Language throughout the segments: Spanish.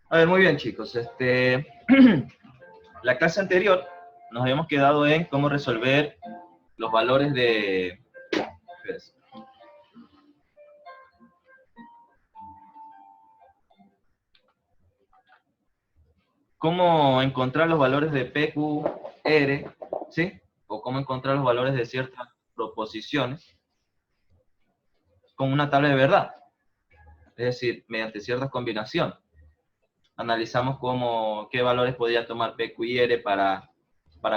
A ver, muy bien, chicos. La clase anterior nos habíamos quedado en cómo resolver los valores de... Cómo encontrar los valores de P, Q, R, ¿sí? O cómo encontrar los valores de ciertas proposiciones con una tabla de verdad. Es decir, mediante ciertas combinaciones. Analizamos qué valores podía tomar P, Q y R para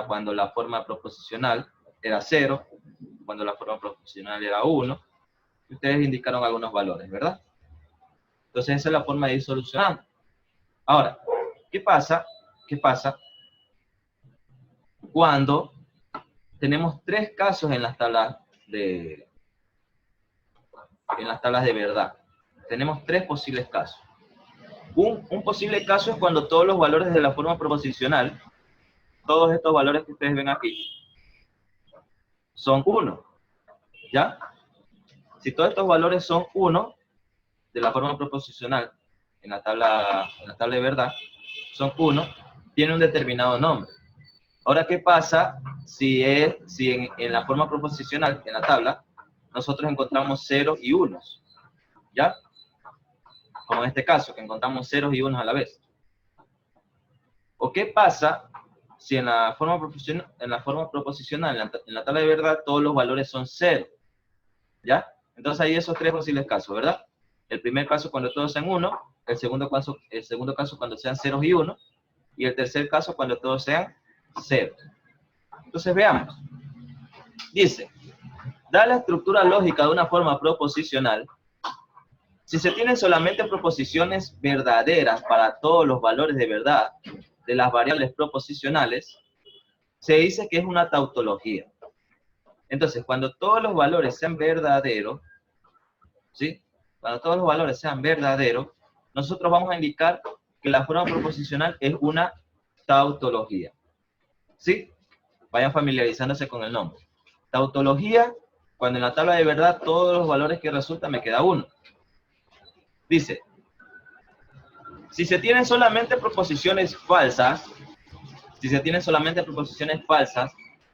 cuando la forma proposicional era 0, cuando la forma proposicional era 1. Ustedes indicaron algunos valores, ¿verdad? Entonces esa es la forma de ir solucionando. Ahora, ¿qué pasa? ¿Qué pasa cuando tenemos tres casos en las tablas de verdad? Tenemos tres posibles casos. Un posible caso es cuando todos los valores de la forma proposicional, todos estos valores que ustedes ven aquí, son 1, ¿ya? Si todos estos valores son 1 de la forma proposicional en la tabla de verdad, son 1, tiene un determinado nombre. Ahora, ¿qué pasa si en la forma proposicional, en la tabla, nosotros encontramos ceros y unos? ¿Ya? Como en este caso, que encontramos ceros y unos a la vez. ¿O qué pasa si en la forma proposicional, en la tabla de verdad, todos los valores son 0? ¿Ya? Entonces hay esos tres posibles casos, ¿verdad? El primer caso cuando todos sean 1, el segundo caso cuando sean ceros y 1, y el tercer caso cuando todos sean 0. Entonces veamos. Dice, da la estructura lógica de una forma proposicional. Si se tienen solamente proposiciones verdaderas para todos los valores de verdad de las variables proposicionales, se dice que es una tautología. Entonces, cuando todos los valores sean verdaderos, ¿sí? Cuando todos los valores sean verdaderos, nosotros vamos a indicar que la forma proposicional es una tautología. ¿Sí? Vayan familiarizándose con el nombre. Tautología, cuando en la tabla de verdad todos los valores que resultan me queda 1. Dice, si se tienen solamente proposiciones falsas,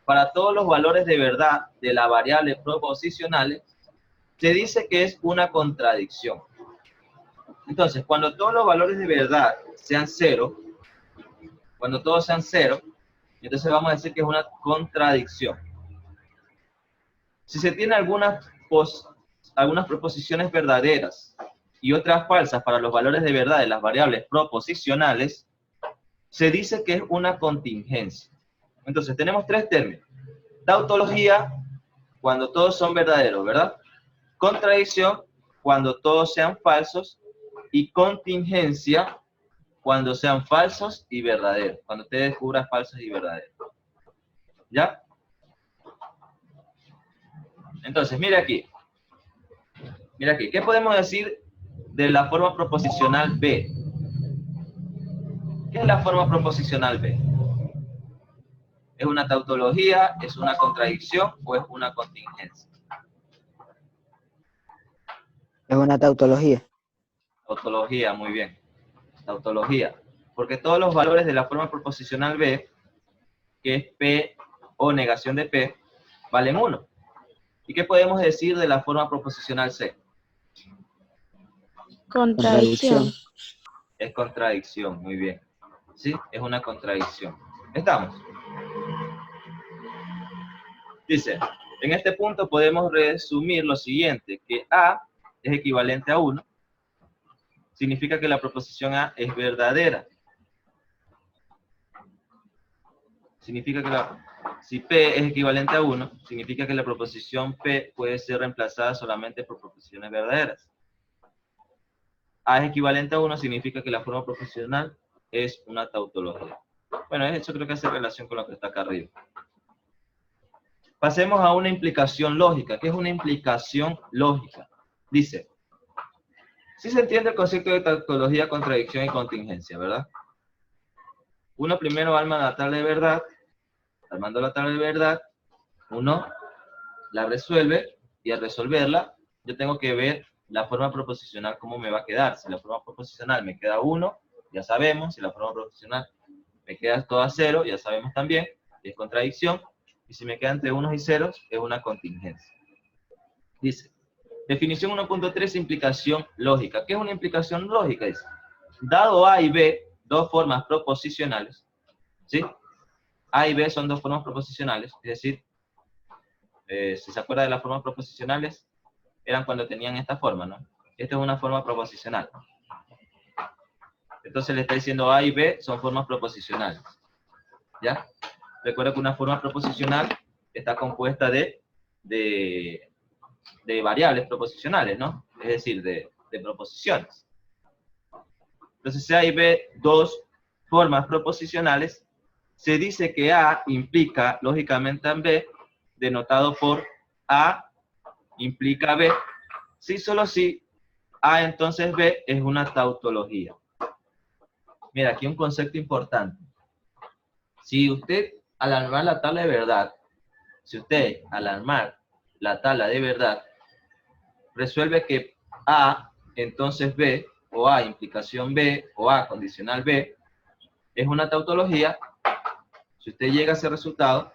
para todos los valores de verdad de las variables proposicionales, se dice que es una contradicción. Entonces, cuando todos los valores de verdad sean 0, cuando todos sean 0, entonces vamos a decir que es una contradicción. Si se tiene algunas proposiciones verdaderas y otras falsas para los valores de verdad de las variables proposicionales, se dice que es una contingencia. Entonces, tenemos tres términos. Tautología, cuando todos son verdaderos, ¿verdad? Contradicción, cuando todos sean falsos. Y contingencia, cuando sean falsos y verdaderos. Cuando usted descubra falsos y verdaderos. ¿Ya? Entonces, mire aquí. Mira aquí. ¿Qué podemos decir de la forma proposicional B? ¿Qué es la forma proposicional B? ¿Es una tautología, es una contradicción o es una contingencia? Es una tautología. Tautología, muy bien. Tautología. Porque todos los valores de la forma proposicional B, que es P o negación de P, valen 1. ¿Y qué podemos decir de la forma proposicional C? Contradicción. Es contradicción, muy bien. ¿Sí? Es una contradicción. ¿Estamos? Dice, en este punto podemos resumir lo siguiente, que A es equivalente a 1, significa que la proposición A es verdadera. Significa que si P es equivalente a 1, significa que la proposición P puede ser reemplazada solamente por proposiciones verdaderas. A es equivalente a 1, significa que la forma proposicional es una tautología. Bueno, eso creo que hace relación con lo que está acá arriba. Pasemos a una implicación lógica. ¿Qué es una implicación lógica? Dice, sí se entiende el concepto de tautología, contradicción y contingencia, ¿verdad? Uno primero arma la tabla de verdad. Armando la tabla de verdad, uno la resuelve y al resolverla, yo tengo que ver la forma proposicional cómo me va a quedar. Si la forma proposicional me queda 1, ya sabemos, si la forma proposicional me queda todo a cero, ya sabemos también, es contradicción, y si me queda entre unos y ceros, es una contingencia. Dice, definición 1.3, implicación lógica. ¿Qué es una implicación lógica? Dice, dado A y B, dos formas proposicionales, ¿sí? A y B son dos formas proposicionales, es decir, si se acuerda de las formas proposicionales, eran cuando tenían esta forma, ¿no? Esta es una forma proposicional. Entonces le está diciendo A y B son formas proposicionales, ¿ya? Recuerda que una forma proposicional está compuesta de variables proposicionales, ¿no? Es decir, de proposiciones. Entonces, si A y B, dos formas proposicionales, se dice que A implica, lógicamente, a B, denotado por A implica B, si solo si A entonces B es una tautología. Mira, aquí un concepto importante. Si usted, al armar la tabla de verdad, resuelve que A entonces B, o A implicación B, o A condicional B, es una tautología, si usted llega a ese resultado,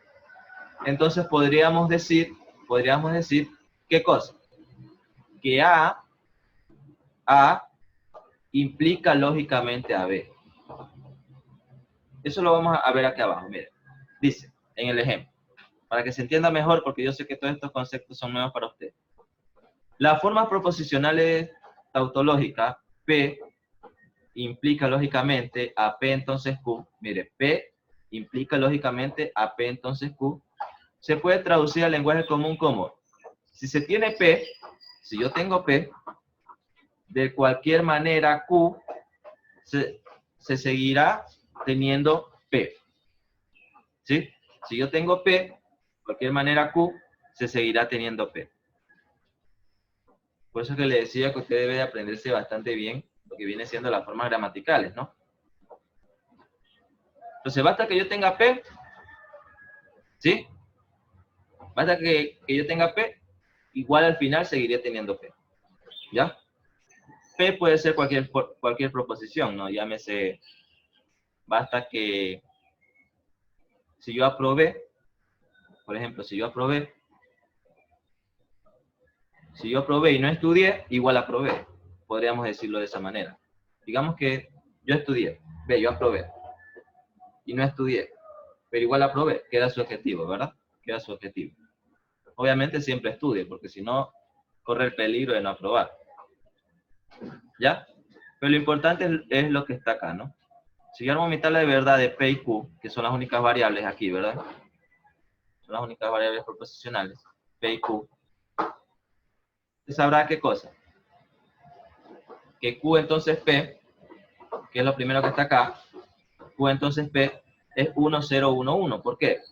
entonces podríamos decir, ¿qué cosa? Que A implica lógicamente a B. Eso lo vamos a ver aquí abajo, miren. Dice, en el ejemplo, para que se entienda mejor, porque yo sé que todos estos conceptos son nuevos para usted. Las formas proposicionales tautológicas, P implica lógicamente a P entonces Q. Mire, P implica lógicamente a P entonces Q. Se puede traducir al lenguaje común como, si se tiene P, si yo tengo P, de cualquier manera Q se seguirá teniendo P. ¿Sí? Si yo tengo P, de cualquier manera Q se seguirá teniendo P. Por eso que le decía que usted debe de aprenderse bastante bien lo que viene siendo las formas gramaticales, ¿no? Entonces, basta que yo tenga P, ¿sí? Basta que yo tenga P, igual al final seguiré teniendo P, ¿ya? P puede ser cualquier proposición, ¿no? Llámese, basta que si yo aprobé, por ejemplo, si yo aprobé y no estudié, igual aprobé. Podríamos decirlo de esa manera. Digamos que yo estudié, yo aprobé y no estudié, pero igual aprobé, queda su objetivo, ¿verdad? Queda su objetivo. Obviamente siempre estudie, porque si no, corre el peligro de no aprobar. ¿Ya? Pero lo importante es lo que está acá, ¿no? Si yo armo mi tabla de verdad de P y Q, que son las únicas variables aquí, ¿verdad? Son las únicas variables proposicionales, P y Q. ¿Usted sabrá qué cosa? Que Q entonces P, que es lo primero que está acá, Q entonces P es 1, 0, 1, 1. ¿Por qué?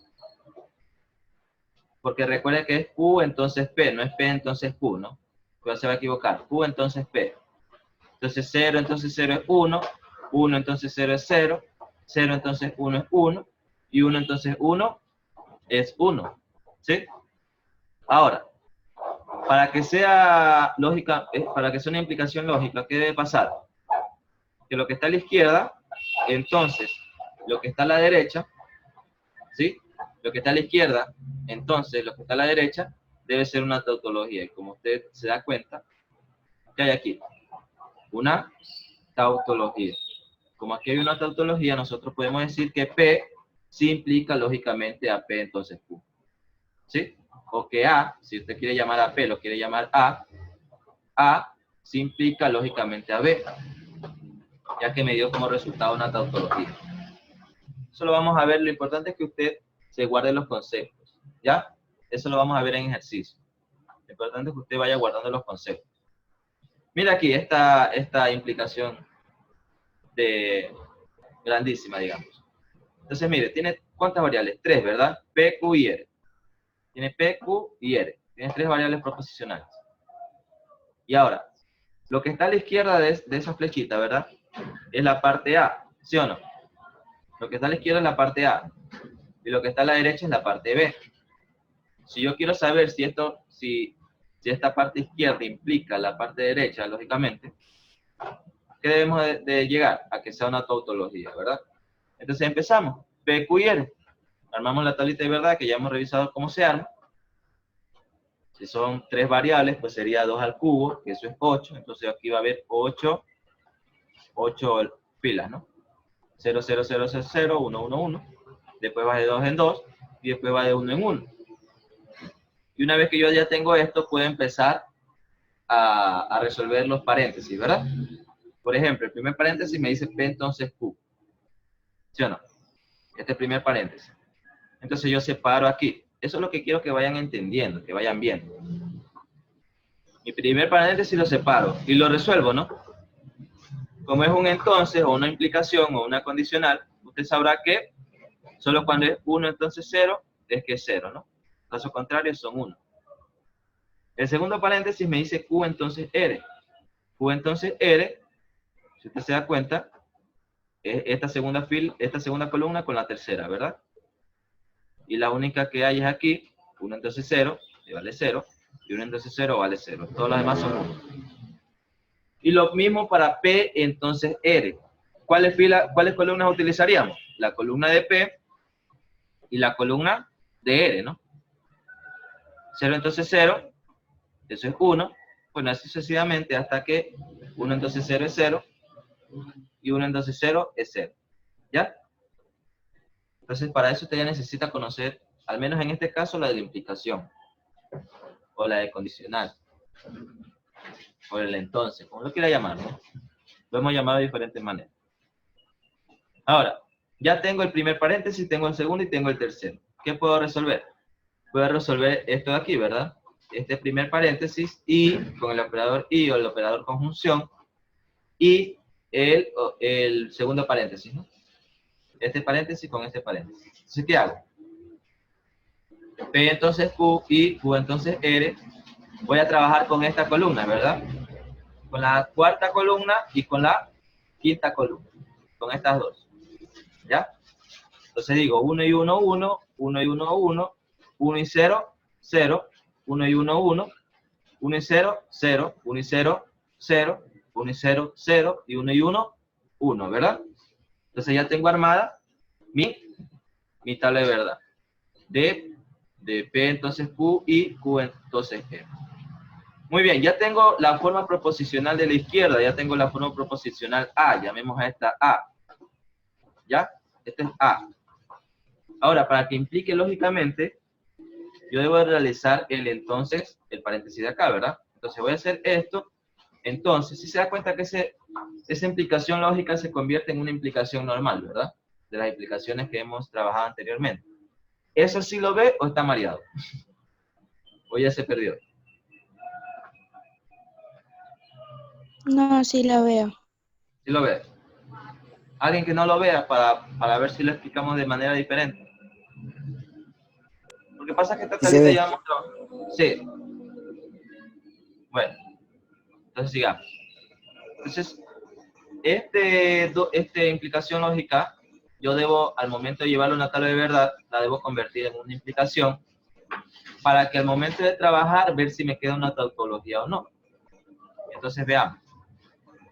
Porque recuerde que es Q entonces P, no es P entonces Q, ¿no? Pues se va a equivocar. Q entonces P. Entonces 0 entonces 0 es 1, 1 entonces 0 es 0, 0 entonces 1 es 1, y 1 entonces 1 es 1. ¿Sí? Ahora, para que sea lógica, para que sea una implicación lógica, ¿qué debe pasar? Que lo que está a la izquierda, entonces, lo que está a la derecha, ¿sí? Lo que está a la izquierda, entonces, lo que está a la derecha, debe ser una tautología. Y como usted se da cuenta, ¿qué hay aquí? Una tautología. Como aquí hay una tautología, nosotros podemos decir que P sí implica lógicamente a P entonces Q. ¿Sí? O que A, si usted quiere llamar a P, lo quiere llamar A sí implica lógicamente a B, ya que me dio como resultado una tautología. Eso lo vamos a ver, lo importante es que usted se guarde los conceptos, ¿ya? Eso lo vamos a ver en ejercicio. Lo importante es que usted vaya guardando los conceptos. Mira aquí esta implicación grandísima, digamos. Entonces, mire, tiene ¿cuántas variables? 3, ¿verdad? P, Q y R. Tiene P, Q y R. Tiene 3 variables proposicionales. Y ahora, lo que está a la izquierda de esa flechita, ¿verdad? Es la parte A, ¿sí o no? Lo que está a la izquierda es la parte A. Y lo que está a la derecha es la parte B. Si yo quiero saber si esta parte izquierda implica la parte derecha, lógicamente, ¿qué debemos de llegar? A que sea una tautología, ¿verdad? Entonces empezamos. P, Q y R. Armamos la tablita de verdad que ya hemos revisado cómo se arma. Si son 3 variables, pues sería 2 al cubo, que eso es 8. Entonces aquí va a haber 8 filas, ¿no? 0, 0, 0, 0, 0, 1, 1, 1. Después va de 2 en 2 y después va de 1 en 1. Y una vez que yo ya tengo esto, puedo empezar a resolver los paréntesis, ¿verdad? Por ejemplo, el primer paréntesis me dice P, entonces Q. ¿Sí o no? Este es el primer paréntesis. Entonces yo separo aquí. Eso es lo que quiero que vayan entendiendo, que vayan viendo. Mi primer paréntesis lo separo y lo resuelvo, ¿no? Como es un entonces, o una implicación, o una condicional, usted sabrá que solo cuando es 1 entonces 0, es que es 0, ¿no? Caso contrario son 1. El segundo paréntesis me dice Q entonces R. Q entonces R, si usted se da cuenta, es esta segunda columna con la tercera, ¿verdad? Y la única que hay es aquí, 1 entonces 0, que vale 0, y 1 entonces 0 vale 0. Todos los demás son 1. Y lo mismo para P entonces R. ¿Cuáles columnas utilizaríamos? La columna de P y la columna de R, ¿no? 0 entonces 0, eso es 1, bueno, así sucesivamente hasta que 1 entonces 0 es 0 y 1 entonces 0 es 0, ¿ya? Entonces para eso usted ya necesita conocer, al menos en este caso, la de la implicación, o la de condicional, o el entonces, como lo quiera llamar, ¿no? Lo hemos llamado de diferentes maneras. Ahora, ya tengo el primer paréntesis, tengo el segundo y tengo el tercero. ¿Qué puedo resolver? Puedo resolver esto de aquí, ¿verdad? Este primer paréntesis y con el operador y o el operador conjunción y el segundo paréntesis, ¿no? Este paréntesis con este paréntesis. Entonces, ¿qué hago? P entonces Q y Q entonces R. Voy a trabajar con esta columna, ¿verdad? Con la cuarta columna y con la quinta columna. Con estas dos. ¿Ya? Entonces digo 1 y 1, 1, 1 y 1, 1, 1 y 0, 0, 1 y 1, 1, 1 y 0, 0, 1 y 0, 0, 1 y 0, 0, y 1 y 1, 1, ¿verdad? Entonces ya tengo armada mi tabla de verdad. De P entonces Q y Q entonces R. Muy bien, ya tengo la forma proposicional de la izquierda, ya tengo la forma proposicional A, llamemos a esta A. ¿Ya? Este es A. Ahora, para que implique lógicamente, yo debo realizar el paréntesis de acá, ¿verdad? Entonces voy a hacer esto. Entonces, si se da cuenta que esa implicación lógica se convierte en una implicación normal, ¿verdad? De las implicaciones que hemos trabajado anteriormente. ¿Eso sí lo ve o está mareado? O ya se perdió. No, sí la veo. ¿Sí lo ve? Alguien que no lo vea para ver si lo explicamos de manera diferente. Lo que pasa es que esta tablita ya hemos trabajado. Sí. Bueno, entonces sigamos. Entonces, esta implicación lógica, yo debo, al momento de llevarlo a una tabla de verdad, la debo convertir en una implicación para que al momento de trabajar, ver si me queda una tautología o no. Entonces, veamos.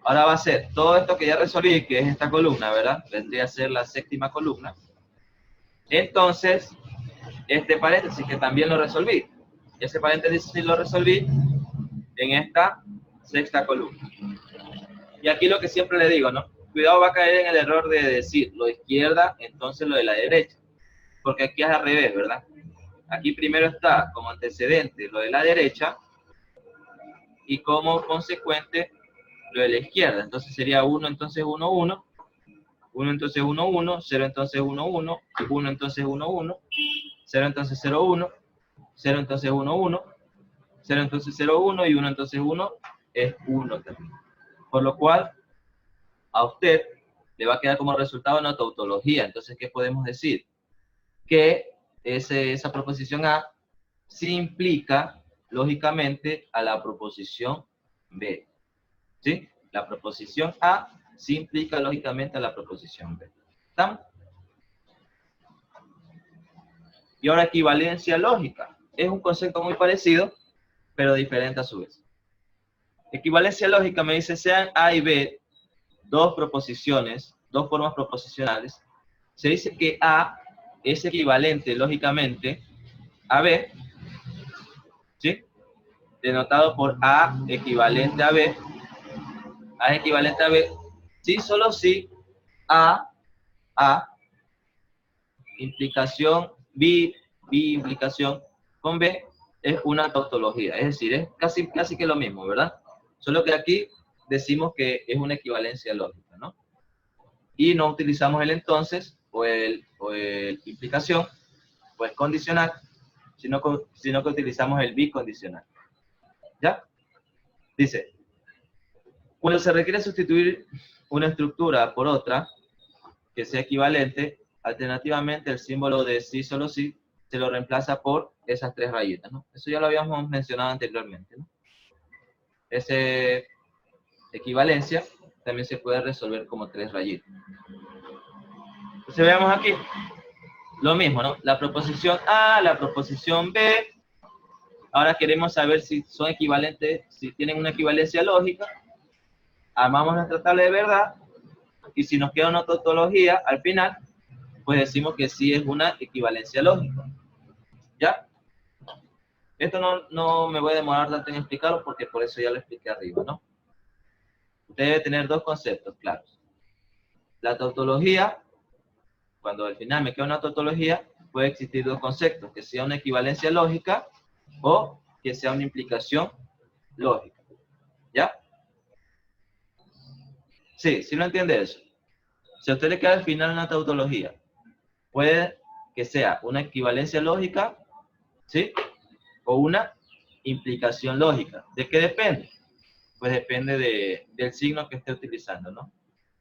Ahora va a ser todo esto que ya resolví, que es esta columna, ¿verdad? Vendría a ser la séptima columna. Entonces, este paréntesis que también lo resolví. Ese paréntesis sí lo resolví en esta sexta columna. Y aquí lo que siempre le digo, ¿no? Cuidado, va a caer en el error de decir lo de izquierda, entonces lo de la derecha. Porque aquí es al revés, ¿verdad? Aquí primero está como antecedente lo de la derecha y como consecuente lo de la izquierda. Entonces sería 1, entonces 1, 1. 1 entonces 1, 1. 0 entonces 1, 1. 1 entonces 1, 1. 0 entonces 0, 1. 0 entonces 1, 1. 0 entonces 0, 1. Y 1 entonces 1 es 1 también. Por lo cual, a usted le va a quedar como resultado una tautología. Entonces, ¿qué podemos decir? Que esa proposición A sí implica, lógicamente, a la proposición B. ¿Sí? La proposición A sí implica, lógicamente, a la proposición B. ¿Estamos? Y ahora, equivalencia lógica. Es un concepto muy parecido, pero diferente a su vez. Equivalencia lógica me dice, sean A y B dos formas proposicionales, se dice que A es equivalente, lógicamente, a B, ¿sí? Denotado por A equivalente a B. A es equivalente a B, sí, solo si A, implicación, B implicación con B es una tautología. Es decir, es casi que lo mismo, ¿verdad? Solo que aquí decimos que es una equivalencia lógica, ¿no? Y no utilizamos el entonces o el implicación, pues condicional, sino que utilizamos el bicondicional. ¿Ya? Dice, cuando se requiere sustituir una estructura por otra que sea equivalente, alternativamente el símbolo de sí solo sí se lo reemplaza por esas tres rayitas, ¿no? Eso ya lo habíamos mencionado anteriormente, ¿no? Esa equivalencia también se puede resolver como tres rayitas. Entonces veamos aquí, lo mismo, ¿no? La proposición A, la proposición B. Ahora queremos saber si son equivalentes, si tienen una equivalencia lógica. Armamos nuestra tabla de verdad y si nos queda una tautología al final, pues decimos que sí es una equivalencia lógica. ¿Ya? Esto no me voy a demorar tanto en explicarlo porque por eso ya lo expliqué arriba, ¿no? Usted debe tener dos conceptos claros. La tautología, cuando al final me queda una tautología, puede existir dos conceptos, que sea una equivalencia lógica o que sea una implicación lógica. ¿Ya? Sí, sí lo entiende eso. Si a usted le queda al final una tautología, puede que sea una equivalencia lógica, ¿sí? O una implicación lógica. ¿De qué depende? Pues depende del signo que esté utilizando, ¿no?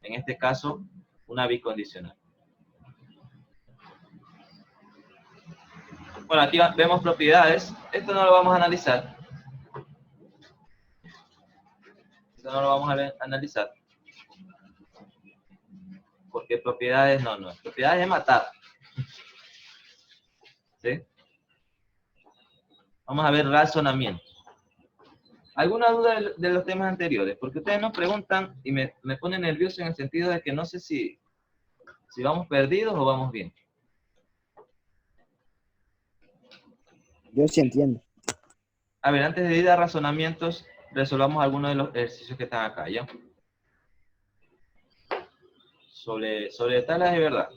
En este caso, una bicondicional. Bueno, aquí vemos propiedades. Esto no lo vamos a analizar. Esto no lo vamos a analizar. Porque propiedades no. Propiedades es matar. ¿Sí? Vamos a ver razonamiento. ¿Alguna duda de los temas anteriores? Porque ustedes nos preguntan y me ponen nervioso en el sentido de que no sé si vamos perdidos o vamos bien. Yo sí entiendo. A ver, antes de ir a razonamientos, resolvamos algunos de los ejercicios que están acá, ¿ya? Sobre tablas de verdad.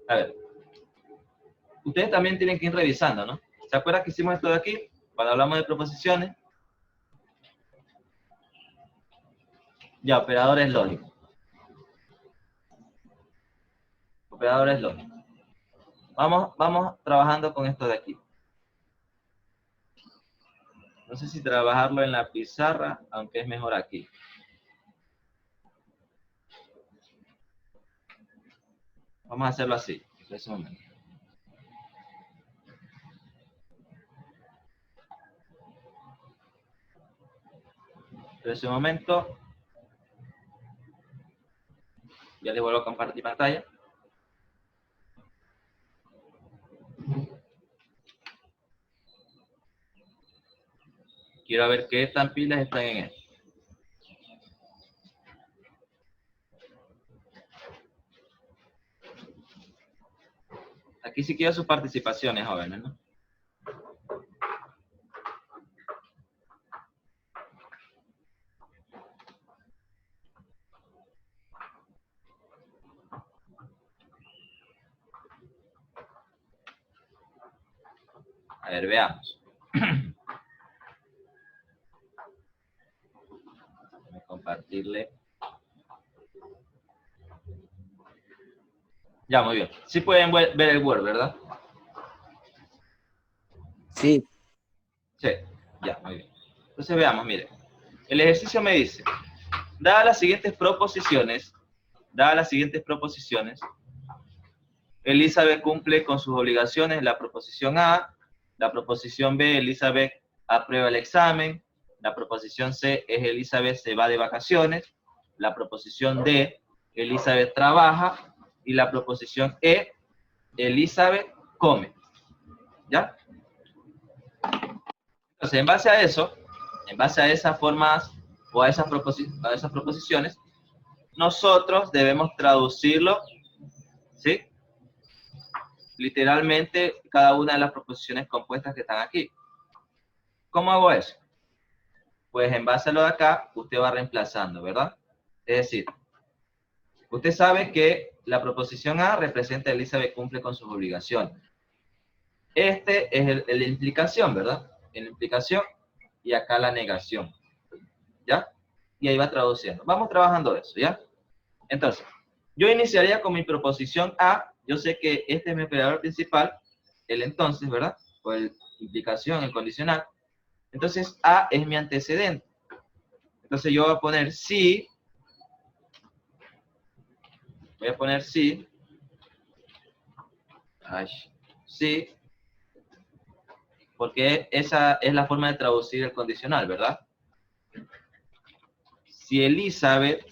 A ver. Ustedes también tienen que ir revisando, ¿no? ¿Se acuerdan que hicimos esto de aquí? Cuando hablamos de proposiciones. Ya, operadores lógicos. Operadores lógicos. Vamos trabajando con esto de aquí. No sé si trabajarlo en la pizarra, aunque es mejor aquí. Vamos a hacerlo así, en ese momento. En ese momento, ya les vuelvo a compartir pantalla. Quiero ver qué tan pilas están en esto. Aquí sí quiero sus participaciones, jóvenes, ¿no? A ver, veamos. Voy a compartirle. Ya, muy bien. Sí pueden ver el Word, ¿verdad? Sí. Sí, ya, muy bien. Entonces veamos, mire. El ejercicio me dice, dadas las siguientes proposiciones, Elizabeth cumple con sus obligaciones, la proposición A, la proposición B, Elizabeth aprueba el examen, la proposición C es Elizabeth se va de vacaciones, la proposición D, Elizabeth trabaja, y la proposición E, Elizabeth come. ¿Ya? Entonces, en base a eso, en base a esas formas o a esas proposiciones, nosotros debemos traducirlo, ¿sí? Literalmente cada una de las proposiciones compuestas que están aquí. ¿Cómo hago eso? Pues en base a lo de acá, usted va reemplazando, ¿verdad? Es decir, usted sabe que la proposición A representa Elizabeth cumple con sus obligaciones. Este es la implicación, ¿verdad? En la implicación y acá la negación, ¿ya? Y ahí va traduciendo. Vamos trabajando eso, ¿ya? Entonces, yo iniciaría con mi proposición A. Yo sé que este es mi operador principal, el entonces, ¿verdad? O el implicación, el condicional. Entonces, A es mi antecedente. Entonces, yo voy a poner sí. Voy a poner sí. Ay, sí. Porque esa es la forma de traducir el condicional, ¿verdad? Si Elizabeth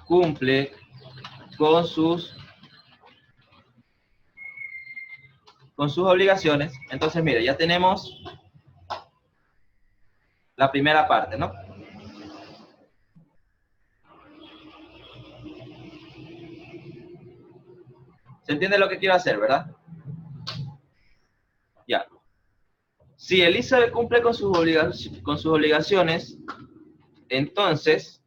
cumple con sus obligaciones, entonces mire, ya tenemos la primera parte, ¿no? ¿Se entiende lo que quiero hacer, verdad? Ya. Si Elizabeth cumple con sus obligaciones, entonces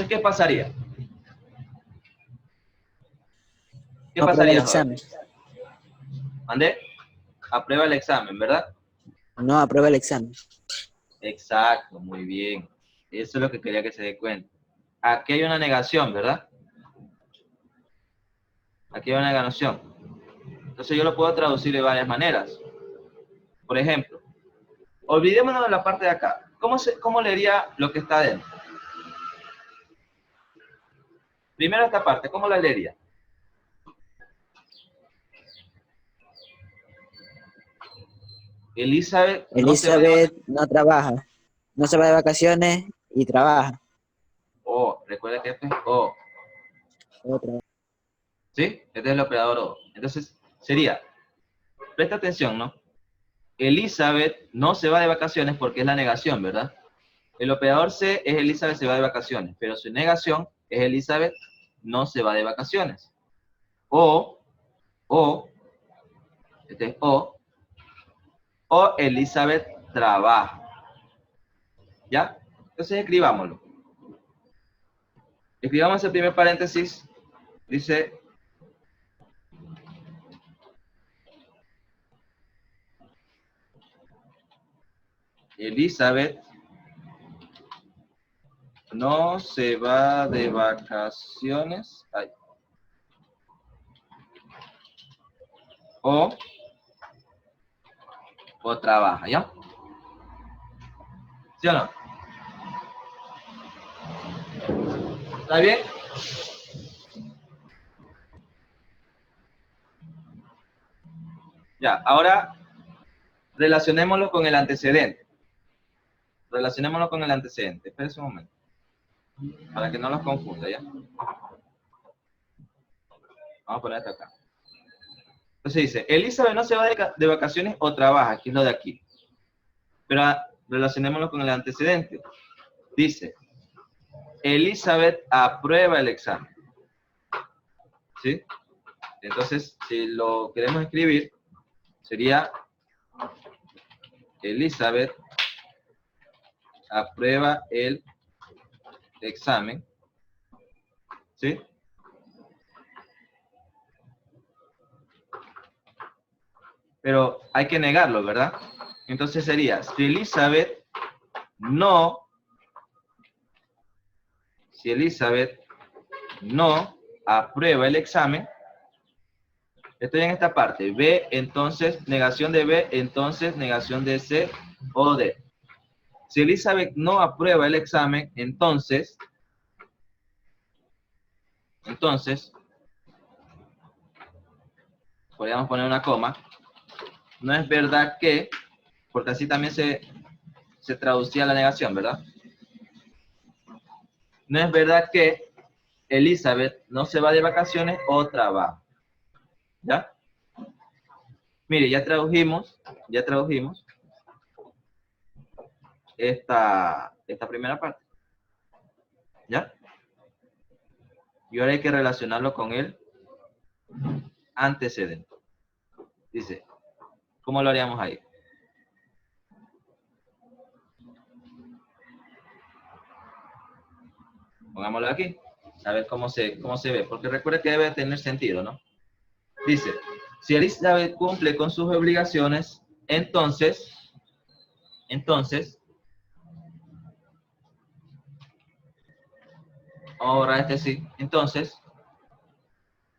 ¿qué pasaría? ¿Qué No aprueba el pasaría, joven? examen. ¿Mandé? Aprueba el examen, ¿verdad? No aprueba el examen. Exacto, muy bien. Eso es lo que quería que se dé cuenta. Aquí hay una negación, ¿verdad? Aquí hay una negación. Entonces yo lo puedo traducir de varias maneras. Por ejemplo, olvidémonos de la parte de acá. ¿Cómo leería lo que está adentro? Primero esta parte, ¿cómo la leería? Elizabeth No trabaja. No se va de vacaciones y trabaja. Recuerda que esto es O. Otra. ¿Sí? Este es el operador O. Entonces, sería, presta atención, ¿no? Elizabeth no se va de vacaciones porque es la negación, ¿verdad? El operador C es Elizabeth se va de vacaciones, pero su negación es Elizabeth no se va de vacaciones. O, este es O Elizabeth trabaja. ¿Ya? Entonces escribámoslo. Escribamos el primer paréntesis. Dice, Elizabeth no se va de vacaciones. Ay. O trabaja, ¿ya? ¿Sí o no? ¿Está bien? Ya, ahora relacionémoslo con el antecedente. Relacionémoslo con el antecedente. Espera un momento. Para que no los confunda, ¿ya? Vamos a poner esto acá. Entonces dice, Elizabeth no se va de vacaciones o trabaja, aquí es lo de aquí. Pero relacionémoslo con el antecedente. Dice, Elizabeth aprueba el examen. ¿Sí? Entonces, si lo queremos escribir, sería Elizabeth aprueba el examen. ¿Sí? Pero hay que negarlo, ¿verdad? Entonces sería, si Elizabeth no aprueba el examen, estoy en esta parte, B, entonces, negación de B, entonces, negación de C o D. Si Elizabeth no aprueba el examen, entonces, podríamos poner una coma, no es verdad que, porque así también se traducía la negación, ¿verdad? no es verdad que Elizabeth no se va de vacaciones o trabaja. ¿Ya? Mire, ya tradujimos esta primera parte. ¿Ya? Y ahora hay que relacionarlo con el antecedente. Dice, ¿cómo lo haríamos ahí? Pongámoslo aquí, a ver cómo se ve, porque recuerda que debe tener sentido, ¿no? Dice, si Elizabeth cumple con sus obligaciones, entonces, ahora este sí, entonces,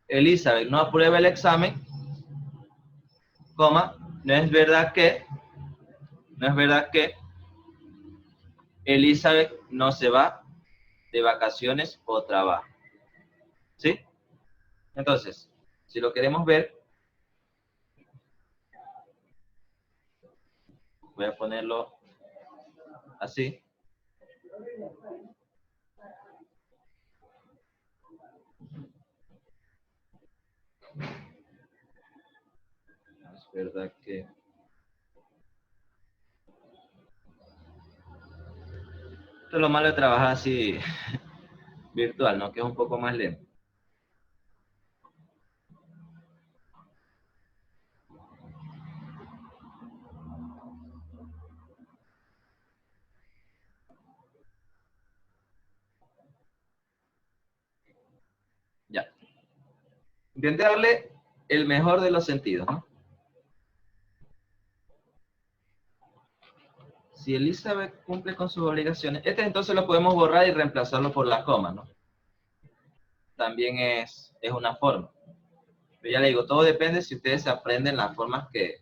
Elizabeth no aprueba el examen, coma, no es verdad que Elizabeth no se va de vacaciones o trabaja. ¿Sí? Entonces, si lo queremos ver, voy a ponerlo así. Es verdad que... Esto es lo malo de trabajar así virtual, ¿no? Que es un poco más lento. Ya. Intenté darle el mejor de los sentidos, ¿no? Si Elizabeth cumple con sus obligaciones, este entonces lo podemos borrar y reemplazarlo por la coma, ¿no? También es una forma. Pero ya le digo, todo depende si ustedes se aprenden las formas que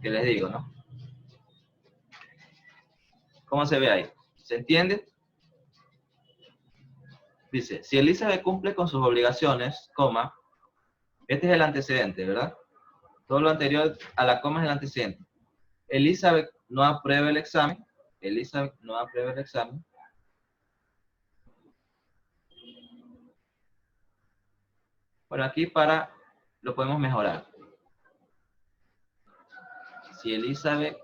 les digo, ¿no? ¿Cómo se ve ahí? ¿Se entiende? Dice, si Elizabeth cumple con sus obligaciones, coma, este es el antecedente, ¿verdad? Todo lo anterior a la coma es el antecedente. Elizabeth no aprueba el examen. Elizabeth no aprueba el examen. Bueno, aquí lo podemos mejorar. Si Elizabeth...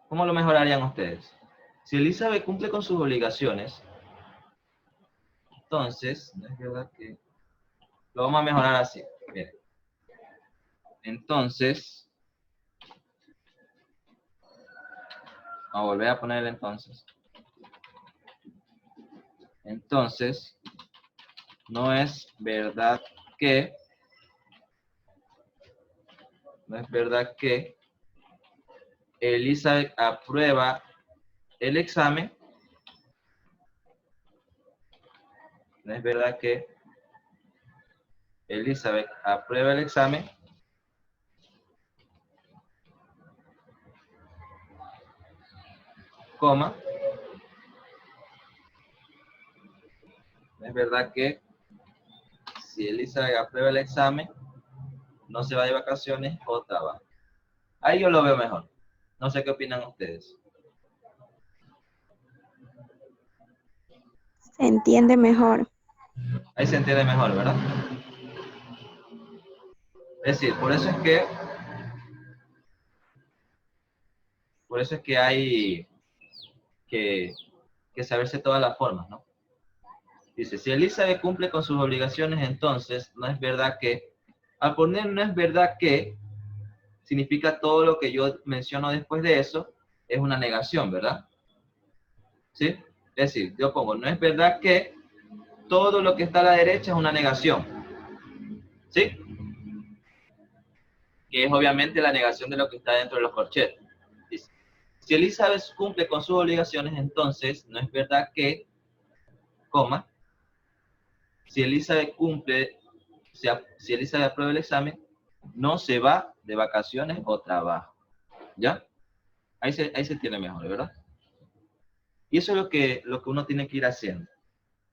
¿Cómo lo mejorarían ustedes? Si Elizabeth cumple con sus obligaciones, entonces, es verdad que lo vamos a mejorar así. Miren. Entonces, vamos a volver a poner el entonces. Entonces, no es verdad que Elizabeth aprueba el examen. No es verdad que Elizabeth aprueba el examen. Coma. No es verdad que si Elizabeth aprueba el examen, no se va de vacaciones o trabaja. Ahí yo lo veo mejor. No sé qué opinan ustedes. Se entiende mejor. Ahí se entiende mejor, ¿verdad? Es decir, por eso es que hay que saberse todas las formas, ¿no? Dice, si Elizabeth cumple con sus obligaciones, entonces no es verdad que, al poner no es verdad que, significa todo lo que yo menciono después de eso, es una negación, ¿verdad? ¿Sí? Es decir, yo pongo, no es verdad que todo lo que está a la derecha es una negación. ¿Sí? Que es obviamente la negación de lo que está dentro de los corchetes. Dice, si Elizabeth cumple con sus obligaciones, entonces no es verdad que, coma, si Elizabeth aprueba el examen, no se va de vacaciones o trabaja. ¿Ya? Ahí se entiende mejor, ¿verdad? Y eso es lo que uno tiene que ir haciendo.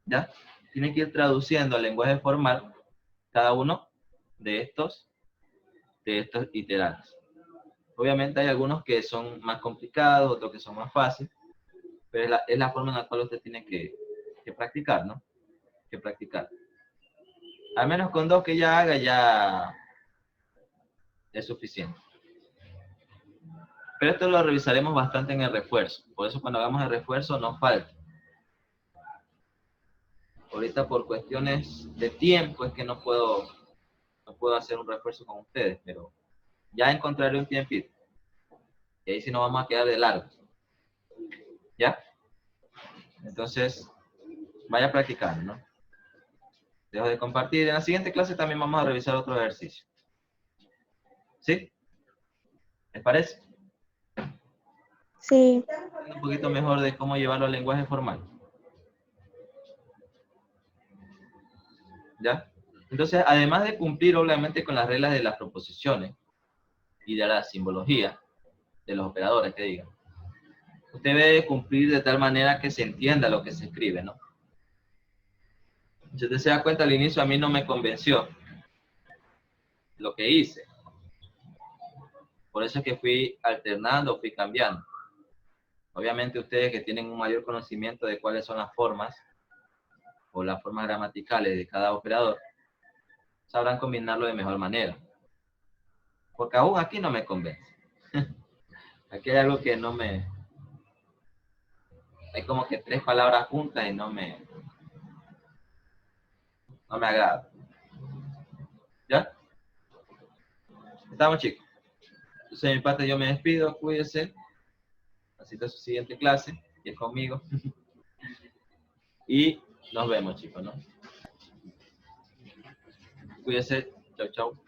¿Ya? Tiene que ir traduciendo al lenguaje formal cada uno de estos iterantes. Obviamente hay algunos que son más complicados, otros que son más fáciles, pero es la forma en la cual usted tiene que practicar, ¿no? Que practicar. Al menos con 2 que ya haga ya es suficiente. Pero esto lo revisaremos bastante en el refuerzo. Por eso cuando hagamos el refuerzo no falta. Ahorita por cuestiones de tiempo es que no puedo hacer un refuerzo con ustedes, pero ya encontraré un tiempito. Y ahí sí nos vamos a quedar de largo. ¿Ya? Entonces, vaya practicando, ¿no? Dejo de compartir. En la siguiente clase también vamos a revisar otro ejercicio. ¿Sí? ¿Les parece? Sí. Un poquito mejor de cómo llevarlo al lenguaje formal. ¿Ya? Entonces, además de cumplir obviamente con las reglas de las proposiciones y de la simbología de los operadores que digan, usted debe cumplir de tal manera que se entienda lo que se escribe, ¿no? Si usted se da cuenta al inicio, a mí no me convenció lo que hice. Por eso es que fui alternando, fui cambiando. Obviamente ustedes que tienen un mayor conocimiento de cuáles son las formas o las formas gramaticales de cada operador, sabrán combinarlo de mejor manera. Porque aún aquí no me convence. Aquí hay algo que no me... Hay como que 3 palabras juntas y no me agrada. ¿Ya? ¿Estamos, chicos? Entonces, de mi parte, yo me despido. Cuídense. Hasta su siguiente clase. Y es conmigo. Y nos vemos, chicos, ¿no? Cuídense. Chau, chau.